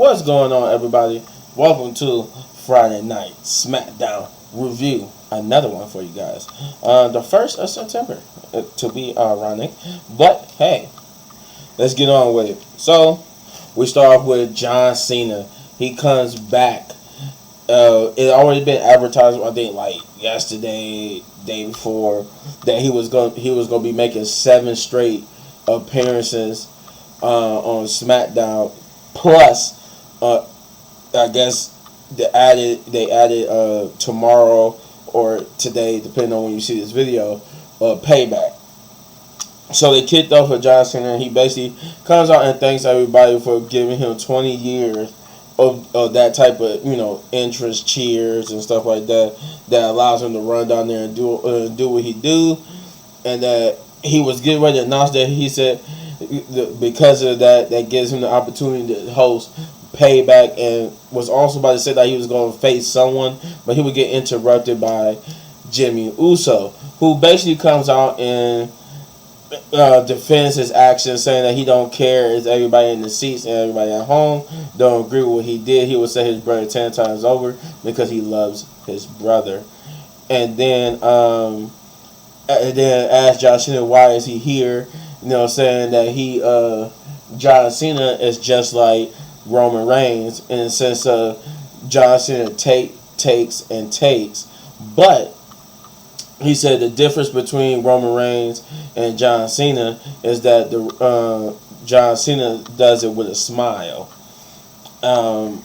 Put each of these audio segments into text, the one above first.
What's going on, everybody? Welcome to Friday Night Smackdown Review. Another one for you guys. The 1st of September, to be ironic. But, hey, let's get on with it. So, we start off with John Cena. He comes back. It already been advertised, I think, like yesterday, day before, that he was going to be making 7 straight appearances on Smackdown. Plus, I guess they added tomorrow or today, depending on when you see this video, Payback. So they kicked off with John Cena, and he basically comes out and thanks everybody for giving him 20 years of that type of, interest, cheers and stuff like that allows him to run down there and do what he do. And that he was getting ready to announce that, he said, because of that gives him the opportunity to host Payback, and was also about to say that he was going to face someone, but he would get interrupted by Jimmy Uso, who basically comes out and defends his actions, saying that he don't care if everybody in the seats and everybody at home don't agree with what he did. He would say his brother 10 times over because he loves his brother. And then asked John Cena why is he here, saying that John Cena is just like Roman Reigns in the sense of John Cena takes, but he said the difference between Roman Reigns and John Cena is that John Cena does it with a smile. John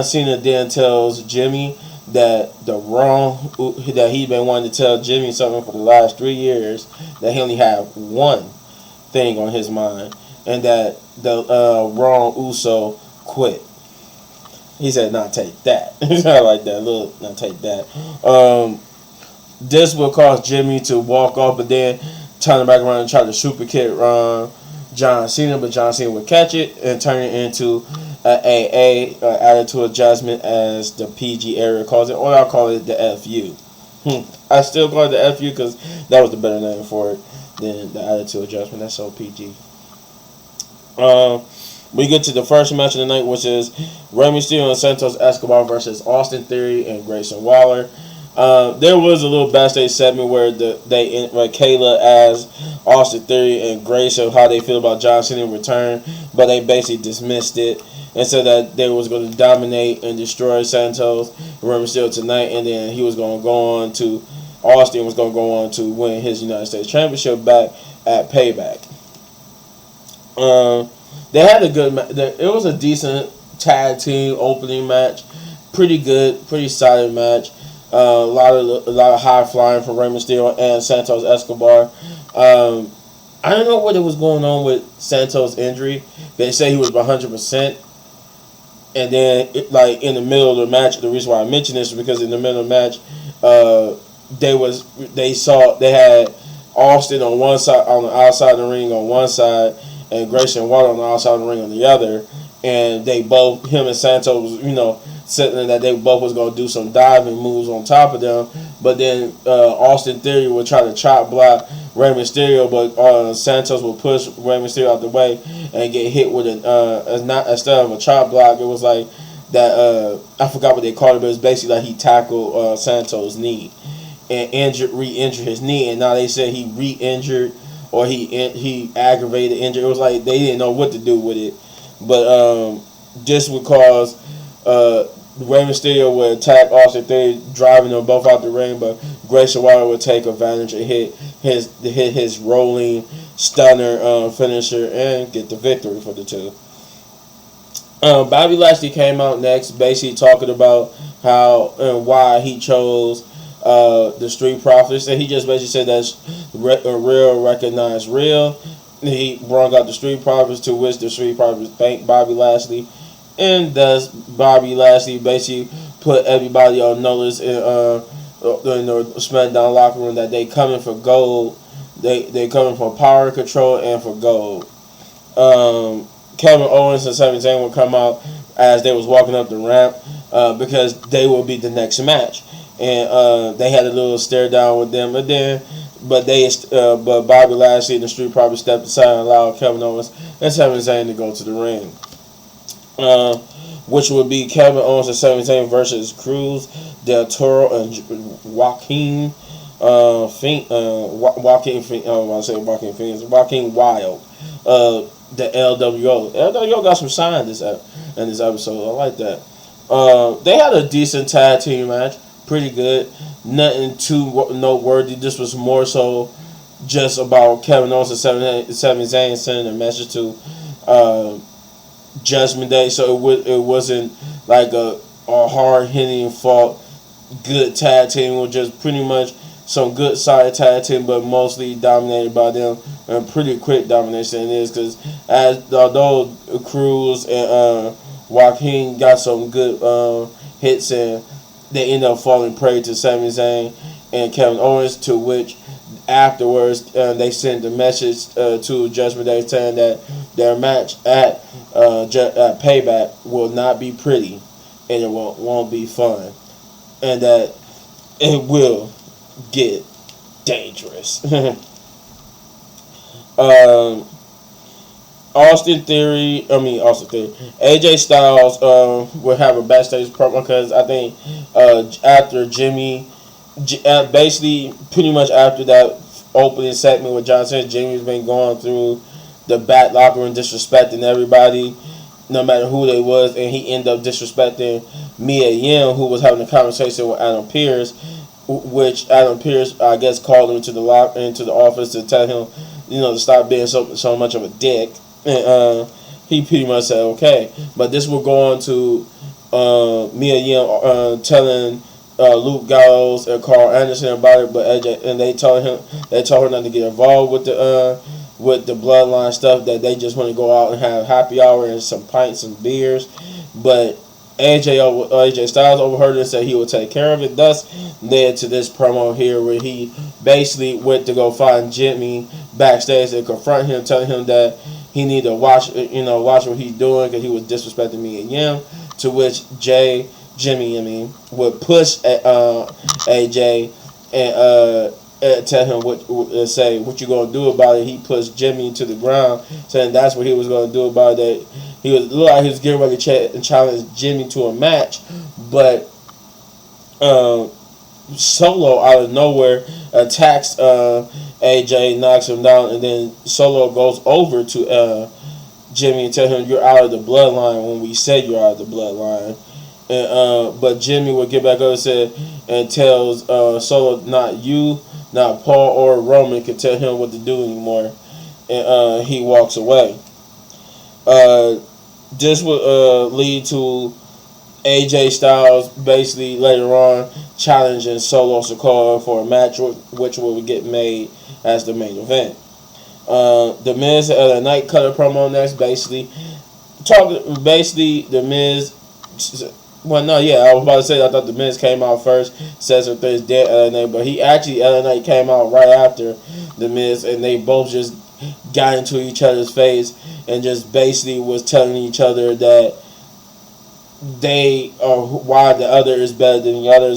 Cena then tells Jimmy that that he's been wanting to tell Jimmy something for the last 3 years, that he only had one thing on his mind, and that the wrong Uso quit. He said, "Not take that." It's not like that. Look, not take that. This will cause Jimmy to walk off, but then turn back around and try to super kick John Cena, but John Cena would catch it and turn it into AA, attitude adjustment, as the PG area calls it, or I'll call it the FU. I still call it the FU because that was the better name for it than the attitude adjustment. That's so PG. We get to the first match of the night, which is Rey Mysterio and Santos Escobar versus Austin Theory and Grayson Waller. There was a little backstage segment where Kayla asked Austin Theory and Grayson how they feel about John Cena in return, but they basically dismissed it and said that they was going to dominate and destroy Santos and Rey Mysterio tonight, and then he was going to go on to Austin was going to go on to win his United States Championship back at Payback. They had a good match. It was a decent tag team opening match. Pretty good, pretty solid match. A lot of high flying from Rey Mysterio and Santos Escobar. I don't know what was going on with Santos' injury. They say he was 100%. And then, in the middle of the match, the reason why I mention this is because in the middle of the match, they had Austin on one side, on the outside of the ring on one side, and Grayson Waller on the outside of the ring on the other. And him and Santos, saying that they both was going to do some diving moves on top of them. But then Austin Theory would try to chop block Rey Mysterio, but Santos would push Rey Mysterio out the way and get hit with instead of a chop block, it was like that, I forgot what they called it, but it was basically like he tackled Santos' knee and re-injured his knee. And now they said he re-injured or he aggravated injury. It was like they didn't know what to do with it. But just because Rey Mysterio would attack Austin Theory, driving them both out the ring, but Grayson Waller would take advantage and hit his rolling stunner finisher and get the victory for the two. Bobby Lashley came out next, basically talking about how and why he chose the Street Profits, and he just basically said that's real recognize real. He brought out the Street Profits, to which the Street Profits thanked Bobby Lashley. And thus, Bobby Lashley basically put everybody on notice in the SmackDown locker room that they coming for gold. They coming for power control and for gold. Kevin Owens and Sami Zayn will come out as they was walking up the ramp because they will be the next match. And they had a little stare down with them, but Bobby Lashley and the Street Profits stepped aside and allowed Kevin Owens and Sami Zayn to go to the ring. uh, which would be Kevin Owens and Sami Zayn versus Cruz Del Toro and Joaquin Joaquin Wild. The LWO. LWO got some shine in this episode. I like that. They had a decent tag team match, pretty good. Nothing too noteworthy. This was more so just about Kevin Owens and Sami Zayn sending a message to Judgment Day, so it wasn't like a hard hitting fought good tag team. It was just pretty much some good side tag team, but mostly dominated by them, and pretty quick domination it is, because although Cruz and Joaquin got some good hits, and they end up falling prey to Sami Zayn and Kevin Owens, to which afterwards they sent the message to Judgment Day saying that their match at Payback will not be pretty, and it won't be fun, and that it will get dangerous. Austin Theory, AJ Styles will have a backstage promo, because I think after Jimmy, basically pretty much after that opening segment with John Cena, Jimmy's been going through the back locker room disrespecting everybody, no matter who they was, and he ended up disrespecting Mia Yim, who was having a conversation with Adam Pearce, which Adam Pearce, I guess, called him into the office to tell him, to stop being so much of a dick. And he pretty much said okay. But this will go on to Mia Yim telling Luke Gallows and Carl Anderson about it, but AJ, and they told her not to get involved with the bloodline stuff, that they just want to go out and have happy hour and some pints and beers. But AJ Styles overheard it and said he would take care of it. Thus led to this promo here, where he basically went to go find Jimmy backstage and confront him, telling him that he need to watch what he's doing, because he was disrespecting me and Yim. To which Jimmy would push AJ and tell him say what you gonna do about it. He pushed Jimmy to the ground, saying that's what he was gonna do about it. He was looked like he was getting ready to challenge Jimmy to a match, but Solo out of nowhere attacks AJ, knocks him down, and then Solo goes over to Jimmy and tell him, "You're out of the bloodline when we said you're out of the bloodline." And but Jimmy would get back up and tells Solo, "Not you, not Paul or Roman can tell him what to do anymore," and he walks away. This would lead to AJ Styles basically later on challenging Solo Sikoa for a match, which will get made as the main event. The Miz and LA Knight cut a promo next, basically the Miz. Well, no, yeah, I was about to say I thought the Miz came out first, said some things dead LA Knight, but LA Knight came out right after the Miz, and they both just got into each other's face and just basically was telling each other that they why the other is better than the other.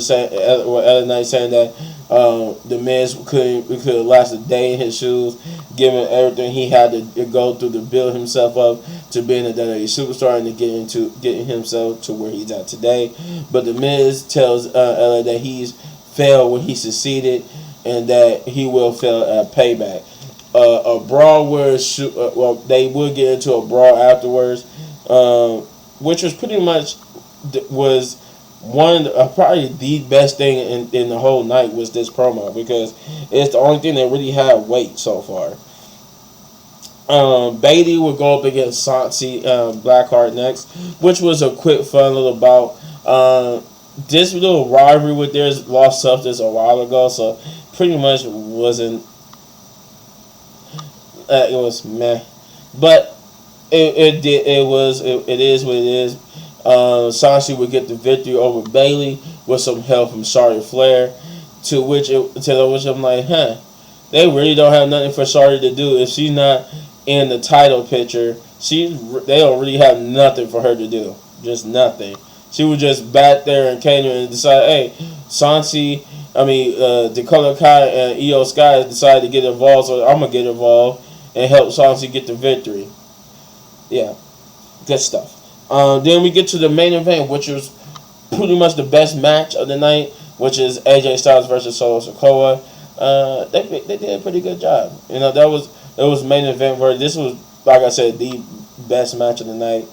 LA Knight saying that the Miz could last a day in his shoes, given everything he had to go through to build himself up to being a WWE superstar and to getting himself to where he's at today. But the Miz tells LA that he's failed when he succeeded, and that he will fail at Payback. A brawl they would get into a brawl afterwards, which was pretty much was one of probably the best thing in the whole night was this promo, because it's the only thing that really had weight so far. Bailey would go up against Santi Blackheart next, which was a quick, fun little bout. This little rivalry with theirs lost substance a while ago, so pretty much wasn't. It was meh, but it is what it is. Santi would get the victory over Bailey with some help from Charlotte Flair, to which I'm like, they really don't have nothing for Charlotte to do if she's not in the title picture. They don't really have nothing for her to do, just nothing. She was just back there in Kenya and decide, hey, Dakota Kai and Io Sky decided to get involved, so I'm gonna get involved and help Santi get the victory. Yeah, good stuff. Then we get to the main event, which was pretty much the best match of the night, which is AJ Styles versus Solo Sikoa. They did a pretty good job. You know, it was main event where this was, like I said, the best match of the night.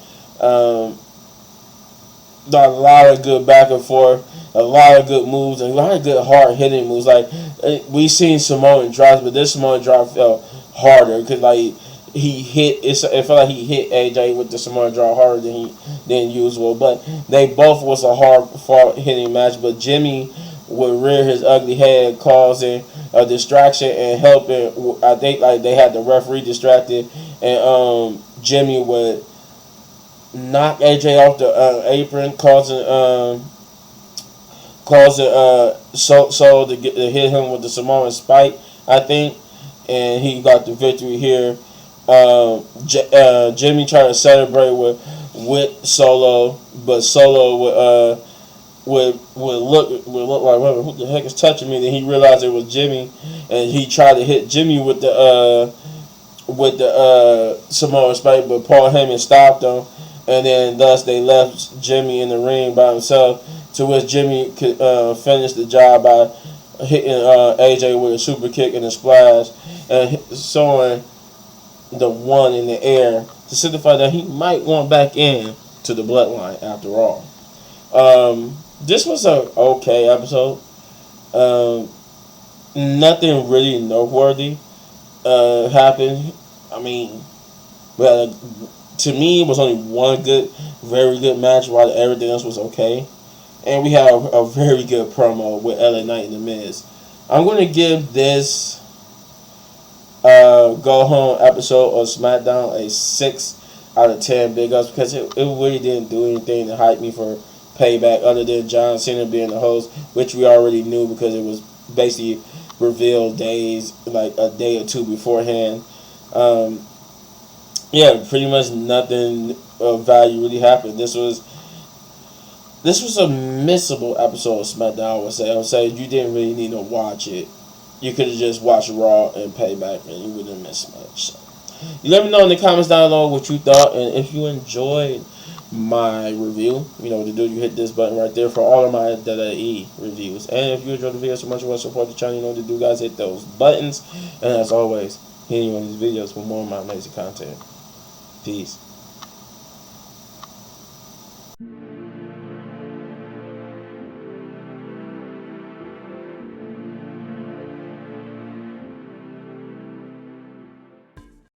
A lot of good back and forth, a lot of good moves, and a lot of good hard hitting moves. Like we seen Samoan drops, but this Samoan drop felt harder because like it felt like he hit AJ with the Samoan drop harder than usual. But they both was a hard fought hitting match. But Jimmy would rear his ugly head, causing a distraction and helping. I think like they had the referee distracted, and Jimmy would knock AJ off the apron, causing Solo to hit him with the Samoan spike, I think, and he got the victory here. Jimmy tried to celebrate with Solo, but Solo would look like, who the heck is touching me? Then he realized it was Jimmy, and he tried to hit Jimmy with the Samoan spike, but Paul Heyman stopped him. And then thus they left Jimmy in the ring by himself, to which Jimmy could finish the job by hitting AJ with a super kick and a splash, and showing the one in the air to signify that he might want back in to the bloodline after all. This was an okay episode. Nothing really noteworthy happened. I mean, well, to me, it was only one very good match, while everything else was okay. And we have a very good promo with LA Knight and The Miz. I'm going to give this go home episode of Smackdown a 6 out of 10 big ups, because it really didn't do anything to hype me for Payback other than John Cena being the host, which we already knew because it was basically revealed like a day or two beforehand. Yeah, pretty much nothing of value really happened. This was a missable episode of Smackdown, I would say you didn't really need to watch it. You could have just watched Raw and Payback, and you wouldn't miss much. So, you let me know in the comments down below what you thought, and if you enjoyed my review, you know what to do. You hit this button right there for all of my WWE reviews. And if you enjoyed the video so much you want to support the channel, you know what to do, guys. Hit those buttons. And as always, hit you on these videos for more of my amazing content. Peace.